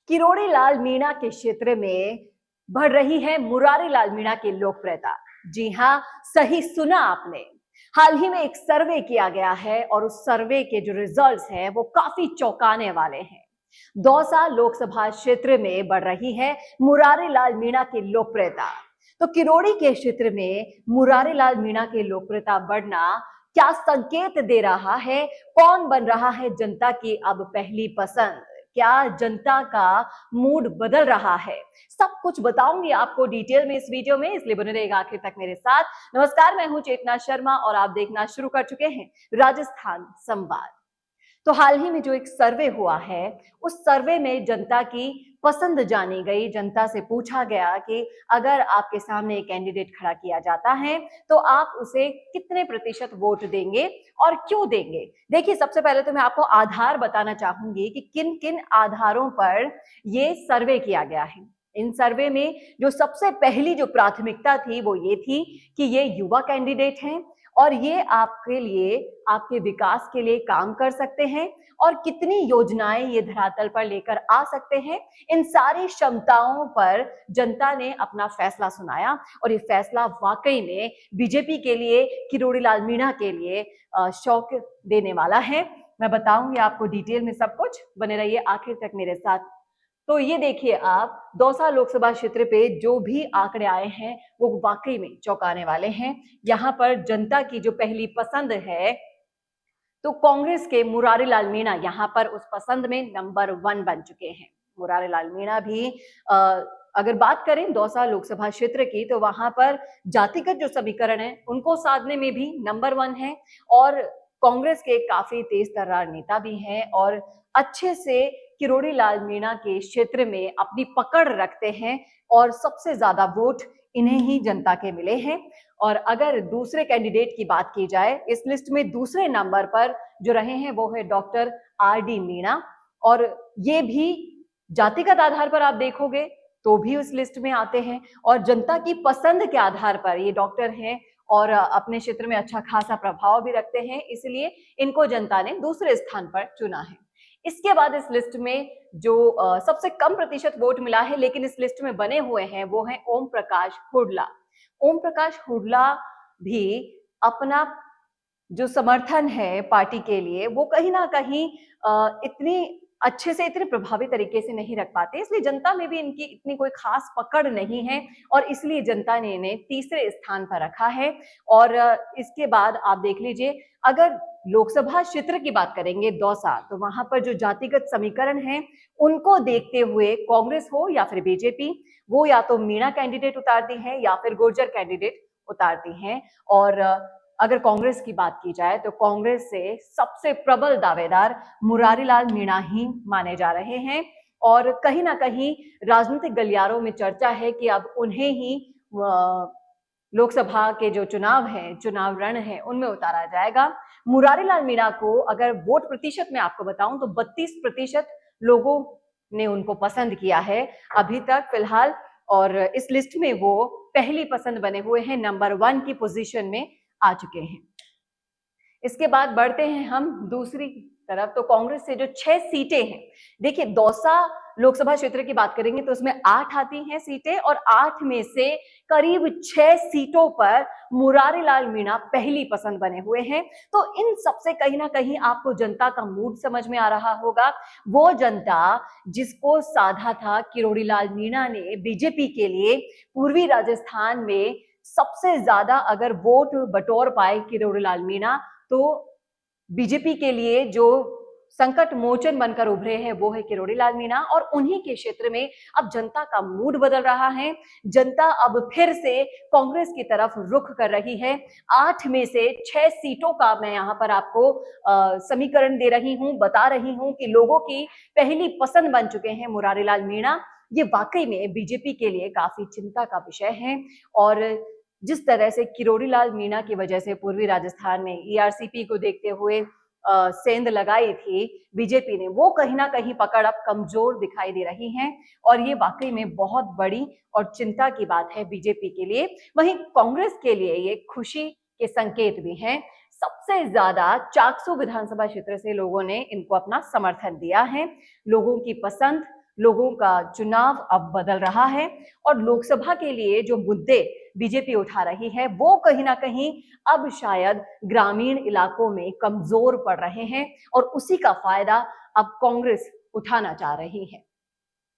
किरोड़ी लाल मीणा के क्षेत्र में बढ़ रही है मुरारी लाल मीणा की लोकप्रियता। जी हां, सही सुना आपने। हाल ही में एक सर्वे किया गया है और उस सर्वे के जो रिजल्ट्स हैं वो काफी चौंकाने वाले हैं। दौसा लोकसभा क्षेत्र में बढ़ रही है मुरारी लाल मीणा की लोकप्रियता। तो किरोड़ी के क्षेत्र में मुरारी लाल मीणा की लोकप्रियता बढ़ना क्या संकेत दे रहा है? कौन बन रहा है जनता की अब पहली पसंद? क्या जनता का मूड बदल रहा है? सब कुछ बताऊंगी आपको डिटेल में इस वीडियो में, इसलिए बने रहिएगा आखिर तक मेरे साथ। नमस्कार, मैं हूं चेतना शर्मा और आप देखना शुरू कर चुके हैं राजस्थान संवाद। तो हाल ही में जो एक सर्वे हुआ है, उस सर्वे में जनता की पसंद जानी गई। जनता से पूछा गया कि अगर आपके सामने एक कैंडिडेट खड़ा किया जाता है तो आप उसे कितने प्रतिशत वोट देंगे और क्यों देंगे। देखिए, सबसे पहले तो मैं आपको आधार बताना चाहूंगी कि किन किन आधारों पर ये सर्वे किया गया है। इन सर्वे में जो सबसे पहली जो प्राथमिकता थी वो ये थी कि ये युवा कैंडिडेट हैं और ये आपके लिए, आपके विकास के लिए काम कर सकते हैं और कितनी योजनाएं ये धरातल पर लेकर आ सकते हैं। इन सारी क्षमताओं पर जनता ने अपना फैसला सुनाया और ये फैसला वाकई में बीजेपी के लिए, किरोड़ी लाल मीणा के लिए शौक देने वाला है। मैं बताऊंगी आपको डिटेल में सब कुछ, बने रहिए आखिर तक मेरे साथ। तो ये देखिए आप, दौसा लोकसभा क्षेत्र पे जो भी आंकड़े आए हैं वो वाकई में चौंकाने वाले हैं। यहाँ पर जनता की जो पहली पसंद है, तो कांग्रेस के मुरारी लाल मीणा यहाँ पर उस पसंद में नंबर 1 बन चुके हैं। मुरारी लाल मीणा भी अगर बात करें दौसा लोकसभा क्षेत्र की, तो वहां पर जातिगत जो समीकरण है उनको साधने में भी नंबर 1 है और कांग्रेस के काफी तेज तर्रार नेता भी हैं और अच्छे से किरोड़ी लाल मीणा के क्षेत्र में अपनी पकड़ रखते हैं और सबसे ज्यादा वोट इन्हें ही जनता के मिले हैं। और अगर दूसरे कैंडिडेट की बात की जाए, इस लिस्ट में दूसरे नंबर पर जो रहे हैं वो है डॉक्टर आर.डी. मीणा और ये भी जातिगत आधार पर आप देखोगे तो भी उस लिस्ट में आते हैं और जनता की पसंद के आधार पर ये डॉक्टर हैं और अपने क्षेत्र में अच्छा खासा प्रभाव भी रखते हैं, इसलिए इनको जनता ने दूसरे स्थान पर चुना है। इसके बाद इस लिस्ट में जो सबसे कम प्रतिशत वोट मिला है लेकिन इस लिस्ट में बने हुए हैं वो हैं ओम प्रकाश हुडला। ओम प्रकाश हुडला भी अपना जो समर्थन है पार्टी के लिए वो कहीं ना कहीं इतनी अच्छे से, इतने प्रभावी तरीके से नहीं रख पाते, इसलिए जनता में भी इनकी इतनी कोई खास पकड़ नहीं है और इसलिए जनता ने इन्हें तीसरे स्थान पर रखा है। और इसके बाद आप देख लीजिए, अगर लोकसभा क्षेत्र की बात करेंगे दौसा, तो वहां पर जो जातिगत समीकरण है उनको देखते हुए कांग्रेस हो या फिर बीजेपी, वो या तो मीणा कैंडिडेट उतारती है या फिर गुर्जर कैंडिडेट उतारती हैं। और अगर कांग्रेस की बात की जाए तो कांग्रेस से सबसे प्रबल दावेदार मुरारी लाल मीणा ही माने जा रहे हैं और कहीं ना कहीं राजनीतिक गलियारों में चर्चा है कि अब उन्हें ही लोकसभा के जो चुनाव हैं, चुनाव रण है, उनमें उतारा जाएगा। मुरारी लाल मीणा को अगर वोट प्रतिशत में आपको बताऊं तो 32% लोगों ने उनको पसंद किया है अभी तक फिलहाल और इस लिस्ट में वो पहली पसंद बने हुए हैं, नंबर 1 की पोजीशन में आ चुके हैं। इसके बाद बढ़ते हैं हम दूसरी तरफ, तो कांग्रेस से जो 6 सीटें हैं, देखिए दौसा लोकसभा क्षेत्र की बात करेंगे तो उसमें 8 आती हैं सीटें और 8 में से करीब 6 सीटों पर मुरारी लाल मीणा पहली पसंद बने हुए हैं। तो इन सबसे कहीं ना कहीं आपको जनता का मूड समझ में आ रहा होगा। वो जनता जिसको साधा था किरोड़ी लाल मीणा ने बीजेपी के लिए, पूर्वी राजस्थान में सबसे ज्यादा अगर वोट बटोर पाए किरोड़ी लाल मीणा, तो बीजेपी के लिए जो संकट मोचन बनकर उभरे हैं वो है किरोड़ी लाल मीणा और उन्हीं के क्षेत्र में अब जनता का मूड बदल रहा है। जनता अब फिर से कांग्रेस की तरफ रुख कर रही है। 8 में से 6 सीटों का मैं यहाँ पर आपको समीकरण दे रही हूँ, बता रही हूँ कि लोगों की पहली पसंद बन चुके हैं मुरारी लाल मीणा। ये वाकई में बीजेपी के लिए काफी चिंता का विषय है और जिस तरह से किरोड़ी लाल मीणा की वजह से पूर्वी राजस्थान में ईआरसीपी को देखते हुए सेंध लगाई थी बीजेपी ने, वो कहीं ना कहीं पकड़ अब कमजोर दिखाई दे रही है और ये वाकई में बहुत बड़ी और चिंता की बात है बीजेपी के लिए। वहीं कांग्रेस के लिए ये खुशी के संकेत भी हैं। सबसे ज्यादा चाकसू विधानसभा क्षेत्र से लोगों ने इनको अपना समर्थन दिया है। लोगों की पसंद, लोगों का चुनाव अब बदल रहा है और लोकसभा के लिए जो मुद्दे बीजेपी उठा रही है वो कहीं ना कहीं अब शायद ग्रामीण इलाकों में कमजोर पड़ रहे हैं और उसी का फायदा अब कांग्रेस उठाना चाह रही है।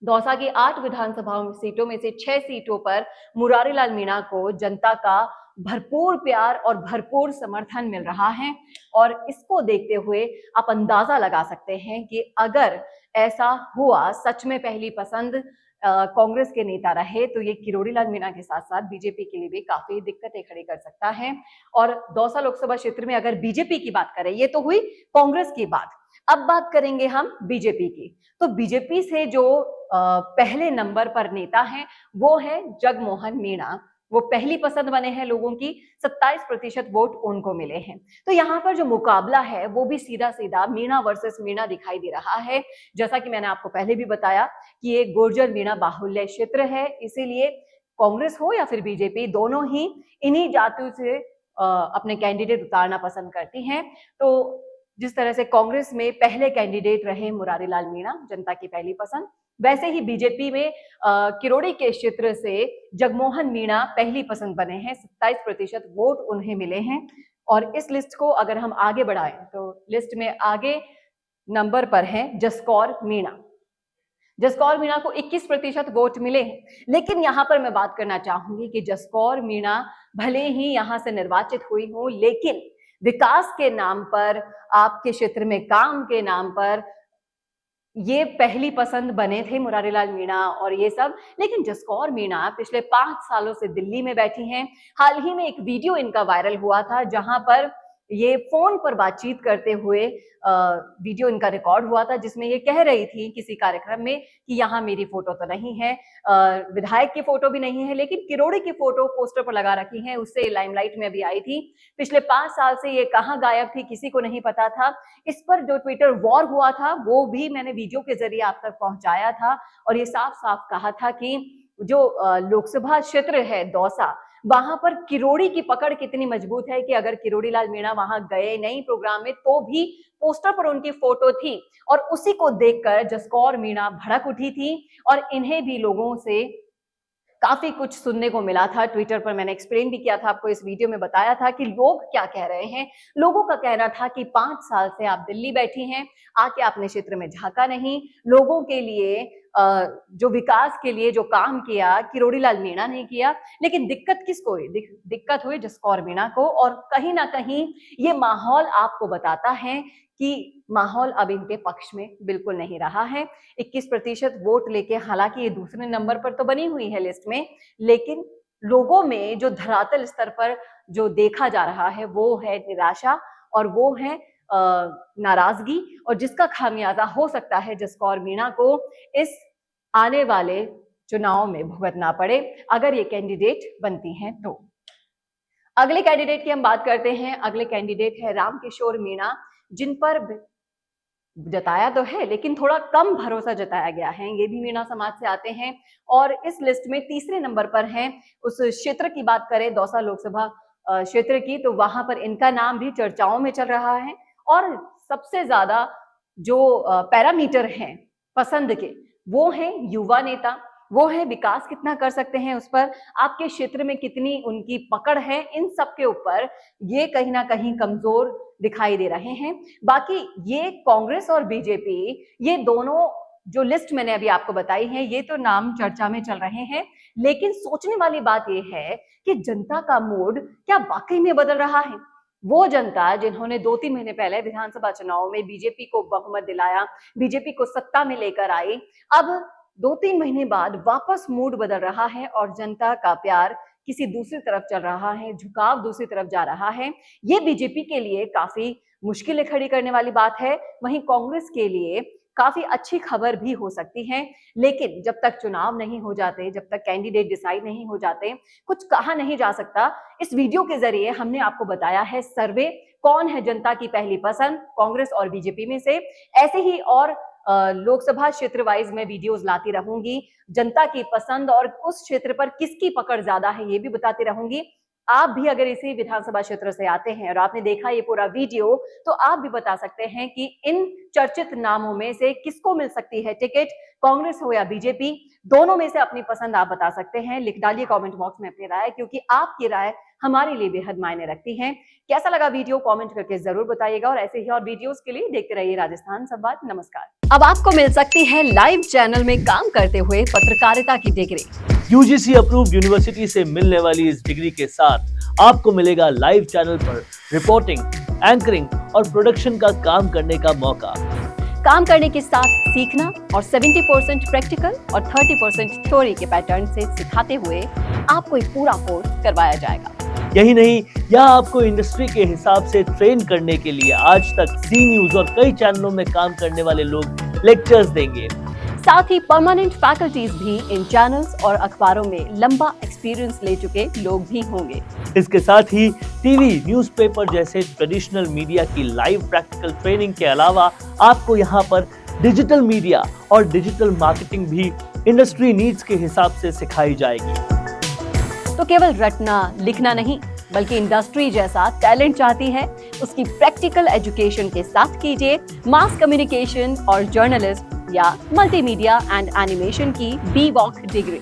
दौसा की 8 विधानसभा सीटों में से 6 सीटों पर मुरारीलाल मीणा को जनता का भरपूर प्यार और भरपूर समर्थन मिल रहा है और इसको देखते हुए आप अंदाजा लगा सकते हैं कि अगर ऐसा हुआ, सच में पहली पसंद कांग्रेस के नेता रहे तो ये किरोड़ीलाल मीणा के साथ साथ बीजेपी के लिए भी काफी दिक्कतें खड़ी कर सकता है। और दौसा लोकसभा क्षेत्र में अगर बीजेपी की बात करें, ये तो हुई कांग्रेस की बात, अब बात करेंगे हम बीजेपी की। तो बीजेपी से जो पहले नंबर पर नेता हैं वो है जगमोहन मीणा। वो पहली पसंद बने हैं लोगों की, 27% वोट उनको मिले हैं। तो यहाँ पर जो मुकाबला है वो भी सीधा सीधा मीणा वर्सेस मीणा दिखाई दे रहा है। जैसा कि मैंने आपको पहले भी बताया कि ये गुर्जर मीणा बाहुल्य क्षेत्र है, इसीलिए कांग्रेस हो या फिर बीजेपी, दोनों ही इन्हीं जातियों से अपने कैंडिडेट उतारना पसंद करती हैं। तो जिस तरह से कांग्रेस में पहले कैंडिडेट रहे मुरारीलाल मीणा, जनता की पहली पसंद, वैसे ही बीजेपी में किरोड़ी के क्षेत्र से जगमोहन मीणा पहली पसंद बने हैं। 27% वोट उन्हें मिले हैं। और इस लिस्ट को अगर हम आगे बढ़ाएं तो लिस्ट में आगे नंबर पर है जसकौर मीणा। जसकौर मीणा को 21% वोट मिले हैं। लेकिन यहां पर मैं बात करना चाहूंगी कि जसकौर मीणा भले ही यहां से निर्वाचित हुई हो, लेकिन विकास के नाम पर, आपके क्षेत्र में काम के नाम पर ये पहली पसंद बने थे मुरारीलाल मीणा और ये सब। लेकिन जसकौर मीणा पिछले 5 सालों से दिल्ली में बैठी हैं। हाल ही में एक वीडियो इनका वायरल हुआ था जहां पर ये फोन पर बातचीत करते हुए वीडियो इनका रिकॉर्ड हुआ था, जिसमें ये कह रही थी किसी कार्यक्रम में कि यहाँ मेरी फोटो तो नहीं है, विधायक की फोटो भी नहीं है, लेकिन किरोड़ी की फोटो पोस्टर पर लगा रखी है। उससे लाइमलाइट में भी आई थी। पिछले 5 साल से ये कहाँ गायब थी किसी को नहीं पता था। इस पर जो ट्विटर वॉर हुआ था वो भी मैंने वीडियो के जरिए आप तक पहुंचाया था और ये साफ साफ कहा था कि जो लोकसभा क्षेत्र है दौसा, वहां पर किरोड़ी की पकड़ कितनी मजबूत है कि अगर किरोड़ीलाल मीणा वहां गए नहीं प्रोग्राम में तो भी पोस्टर पर उनकी फोटो थी और उसी को देखकर जसकौर मीणा भड़क उठी थी और इन्हें भी लोगों से काफी कुछ सुनने को मिला था। ट्विटर पर मैंने एक्सप्लेन भी किया था, आपको इस वीडियो में बताया था कि लोग क्या कह रहे हैं। लोगों का कहना था कि 5 साल से आप दिल्ली बैठी हैं, आके आपने क्षेत्र में झांका नहीं, लोगों के लिए जो विकास के लिए जो काम किया किरोड़ीलाल मीणा ने किया। लेकिन दिक्कत किसको हुई? दिक्कत हुई जसकौर मीणा को। और कहीं ना कहीं ये माहौल आपको बताता है कि माहौल अब इनके पक्ष में बिल्कुल नहीं रहा है। 21% वोट लेके, हालांकि ये दूसरे नंबर पर तो बनी हुई है लिस्ट में, लेकिन लोगों में जो धरातल स्तर पर जो देखा जा रहा है वो है निराशा और वो है नाराजगी, और जिसका खामियाजा हो सकता है जसकौर मीणा को इस आने वाले चुनाव में भुगतना पड़े अगर ये कैंडिडेट बनती हैं तो। अगले कैंडिडेट की हम बात करते हैं। अगले कैंडिडेट है रामकिशोर मीणा, जिन पर जताया तो है लेकिन थोड़ा कम भरोसा जताया गया है। ये भी मीणा समाज से आते हैं और इस लिस्ट में तीसरे नंबर पर हैं। उस क्षेत्र की बात करें दौसा लोकसभा क्षेत्र की, तो वहां पर इनका नाम भी चर्चाओं में चल रहा है। और सबसे ज्यादा जो पैरामीटर हैं पसंद के, वो है युवा नेता, वो है विकास कितना कर सकते हैं उस पर, आपके क्षेत्र में कितनी उनकी पकड़ है, इन सब के ऊपर ये कहीं ना कहीं कमजोर दिखाई दे रहे हैं। बाकी ये कांग्रेस और बीजेपी, ये दोनों जो लिस्ट मैंने अभी आपको बताई है, ये तो नाम चर्चा में चल रहे हैं, लेकिन सोचने वाली बात ये है कि जनता का मूड क्या वाकई में बदल रहा है? वो जनता जिन्होंने 2-3 महीने पहले विधानसभा चुनाव में बीजेपी को बहुमत दिलाया, बीजेपी को सत्ता में लेकर आई, अब 2-3 महीने बाद वापस मूड बदल रहा है और जनता का प्यार किसी दूसरी तरफ चल रहा है, झुकाव दूसरी तरफ जा रहा है। ये बीजेपी के लिए काफी मुश्किलें खड़ी करने वाली बात है। वहीं कांग्रेस के लिए काफी अच्छी खबर भी हो सकती है, लेकिन जब तक चुनाव नहीं हो जाते, जब तक कैंडिडेट डिसाइड नहीं हो जाते, कुछ कहा नहीं जा सकता। इस वीडियो के जरिए हमने आपको बताया है सर्वे कौन है जनता की पहली पसंद कांग्रेस और बीजेपी में से। ऐसे ही और लोकसभा क्षेत्र वाइज मैं वीडियोस लाती रहूंगी, जनता की पसंद और उस क्षेत्र पर किसकी पकड़ ज्यादा है ये भी बताती रहूंगी। आप भी अगर इसी विधानसभा क्षेत्र से आते हैं और आपने देखा ये पूरा वीडियो, तो आप भी बता सकते हैं कि इन चर्चित नामों में से किसको मिल सकती है टिकट, कांग्रेस हो या बीजेपी। दोनों में से अपनी पसंद आप बता सकते हैं। लिख डालिए कमेंट बॉक्स में अपनी राय, क्योंकि आपकी राय हमारे लिए बेहद मायने रखती है। कैसा लगा वीडियो कमेंट करके जरूर बताइएगा और ऐसे ही और वीडियोस के लिए देखते रहिए राजस्थान संवाद। नमस्कार। अब आपको मिल सकती है लाइव चैनल में काम करते हुए पत्रकारिता की डिग्री। यूजीसी अप्रूव्ड यूनिवर्सिटी से मिलने वाली इस डिग्री के साथ आपको मिलेगा लाइव चैनल पर रिपोर्टिंग, एंकरिंग और प्रोडक्शन का काम करने का मौका। काम करने के साथ सीखना और 70% प्रैक्टिकल और 30% थ्योरी के पैटर्न से सिखाते हुए आपको एक पूरा कोर्स करवाया जाएगा। यही नहीं, यहाँ आपको इंडस्ट्री के हिसाब से ट्रेन करने के लिए आज तक सी न्यूज और कई चैनलों में काम करने वाले लोग लेक्चर्स देंगे। साथ ही परमानेंट फैकल्टीज भी इन चैनल्स और अखबारों में लंबा एक्सपीरियंस ले चुके लोग भी होंगे। इसके साथ ही टीवी, न्यूज़पेपर जैसे ट्रेडिशनल मीडिया की लाइव प्रैक्टिकल ट्रेनिंग के अलावा आपको यहाँ पर डिजिटल मीडिया और डिजिटल मार्केटिंग भी इंडस्ट्री नीड्स के हिसाब से सिखाई जाएगी। तो केवल रटना लिखना नहीं, बल्कि इंडस्ट्री जैसा टैलेंट चाहती है, उसकी प्रैक्टिकल एजुकेशन के साथ कीजिए मास कम्युनिकेशन और जर्नलिस्ट या मल्टीमीडिया एंड एनिमेशन की BVOC डिग्री।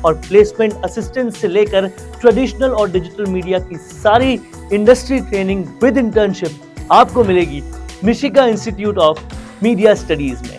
और प्लेसमेंट असिस्टेंट से लेकर ट्रेडिशनल और डिजिटल मीडिया की सारी इंडस्ट्री ट्रेनिंग विद इंटर्नशिप आपको मिलेगी मिशिगा इंस्टीट्यूट ऑफ मीडिया स्टडीज में।